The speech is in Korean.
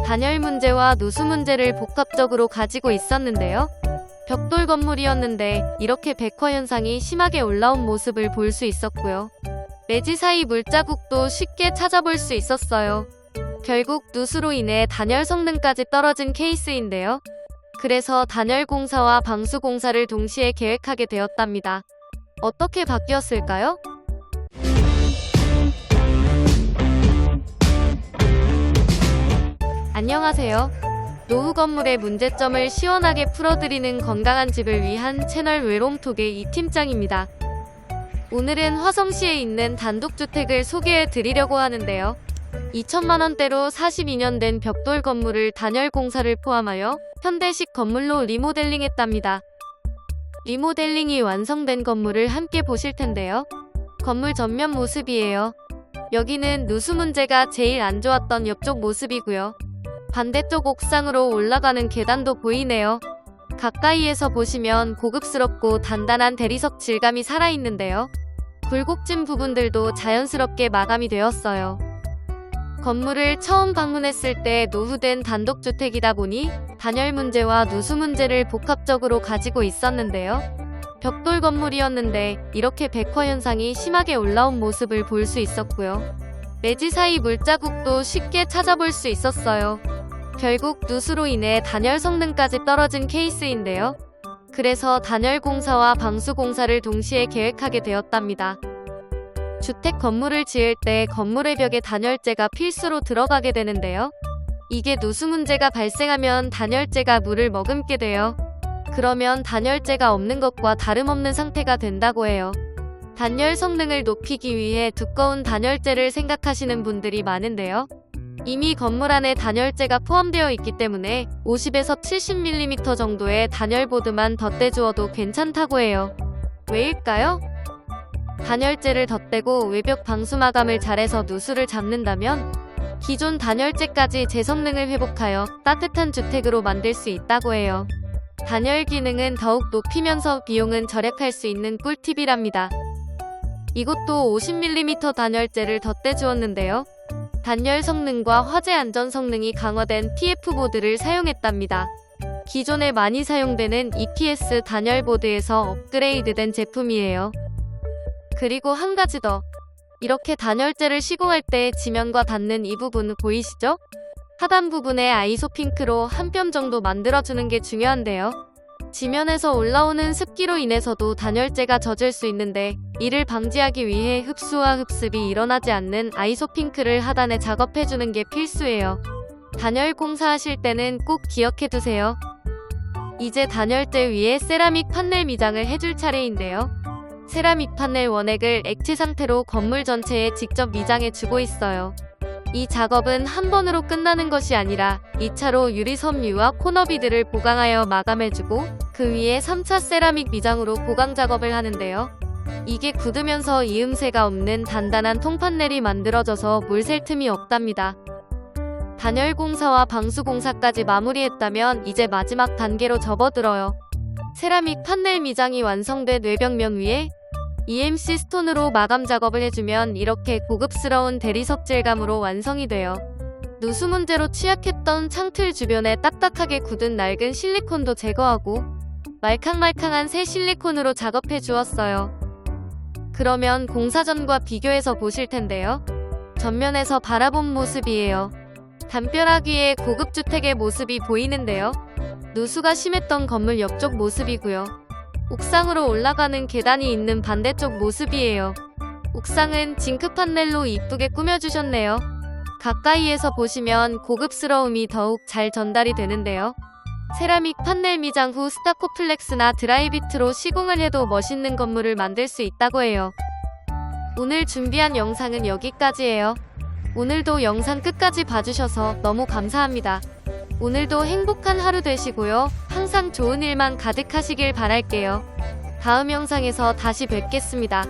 단열 문제와 누수 문제를 복합적으로 가지고 있었는데요. 벽돌 건물이었는데 이렇게 백화 현상이 심하게 올라온 모습을 볼 수 있었고요. 매지 사이 물자국도 쉽게 찾아볼 수 있었어요. 결국 누수로 인해 단열 성능까지 떨어진 케이스인데요. 그래서 단열 공사와 방수 공사를 동시에 계획하게 되었답니다. 어떻게 바뀌었을까요? 안녕하세요. 노후 건물의 문제점을 시원하게 풀어드리는 건강한 집을 위한 채널 외로움톡의 이 팀장입니다. 오늘은 화성시에 있는 단독주택을 소개해 드리려고 하는데요. 2천만원대로 42년 된 벽돌 건물을 단열 공사를 포함하여 현대식 건물로 리모델링했답니다. 리모델링이 완성된 건물을 함께 보실 텐데요. 건물 전면 모습이에요. 여기는 누수 문제가 제일 안 좋았던 옆쪽 모습이고요. 반대쪽 옥상으로 올라가는 계단도 보이네요. 가까이에서 보시면 고급스럽고 단단한 대리석 질감이 살아있는데요. 굴곡진 부분들도 자연스럽게 마감이 되었어요. 건물을 처음 방문했을 때 노후된 단독주택이다 보니 단열 문제와 누수 문제를 복합적으로 가지고 있었는데요. 벽돌 건물이었는데 이렇게 백화 현상이 심하게 올라온 모습을 볼 수 있었고요. 매지 사이 물자국도 쉽게 찾아볼 수 있었어요. 결국 누수로 인해 단열 성능까지 떨어진 케이스인데요. 그래서 단열 공사와 방수 공사를 동시에 계획하게 되었답니다. 주택 건물을 지을 때 건물의 벽에 단열재가 필수로 들어가게 되는데요. 이게 누수 문제가 발생하면 단열재가 물을 머금게 돼요. 그러면 단열재가 없는 것과 다름없는 상태가 된다고 해요. 단열 성능을 높이기 위해 두꺼운 단열재를 생각하시는 분들이 많은데요. 이미 건물 안에 단열재가 포함되어 있기 때문에 50에서 70mm 정도의 단열보드만 덧대주어도 괜찮다고 해요. 왜일까요? 단열재를 덧대고 외벽 방수 마감을 잘해서 누수를 잡는다면 기존 단열재까지 제 성능을 회복하여 따뜻한 주택으로 만들 수 있다고 해요. 단열 기능은 더욱 높이면서 비용은 절약할 수 있는 꿀팁이랍니다. 이것도 50mm 단열재를 덧대주었는데요. 단열 성능과 화재 안전 성능이 강화된 TF보드를 사용했답니다. 기존에 많이 사용되는 EPS 단열보드에서 업그레이드된 제품이에요. 그리고 한 가지 더. 이렇게 단열재를 시공할 때 지면과 닿는 이 부분 보이시죠? 하단 부분에 아이소 핑크로 한 뼘 정도 만들어주는 게 중요한데요. 지면에서 올라오는 습기로 인해서도 단열재가 젖을 수 있는데 이를 방지하기 위해 흡수와 흡습이 일어나지 않는 아이소 핑크를 하단에 작업해주는 게 필수예요. 단열 공사하실 때는 꼭 기억해두세요. 이제 단열재 위에 세라믹 판넬 미장을 해줄 차례인데요. 세라믹 판넬 원액을 액체 상태로 건물 전체에 직접 미장해주고 있어요. 이 작업은 한 번으로 끝나는 것이 아니라 2차로 유리 섬유와 코너비드를 보강하여 마감해주고 그 위에 3차 세라믹 미장으로 보강 작업을 하는데요. 이게 굳으면서 이음새가 없는 단단한 통판넬이 만들어져서 물 샐 틈이 없답니다. 단열 공사와 방수 공사까지 마무리했다면 이제 마지막 단계로 접어들어요. 세라믹 판넬 미장이 완성된 외벽면 위에 EMC 스톤으로 마감 작업을 해주면 이렇게 고급스러운 대리석 질감으로 완성이 돼요. 누수 문제로 취약했던 창틀 주변에 딱딱하게 굳은 낡은 실리콘도 제거하고 말캉말캉한 새 실리콘으로 작업해 주었어요. 그러면 공사 전과 비교해서 보실 텐데요. 전면에서 바라본 모습이에요. 담벼락 위에 고급주택의 모습이 보이는데요. 누수가 심했던 건물 옆쪽 모습이고요. 옥상으로 올라가는 계단이 있는 반대쪽 모습이에요. 옥상은 징크 판넬로 이쁘게 꾸며주셨네요. 가까이에서 보시면 고급스러움이 더욱 잘 전달이 되는데요. 세라믹 판넬 미장 후 스타코플렉스나 드라이비트로 시공을 해도 멋있는 건물을 만들 수 있다고 해요. 오늘 준비한 영상은 여기까지예요. 오늘도 영상 끝까지 봐주셔서 너무 감사합니다. 오늘도 행복한 하루 되시고요. 항상 좋은 일만 가득하시길 바랄게요. 다음 영상에서 다시 뵙겠습니다.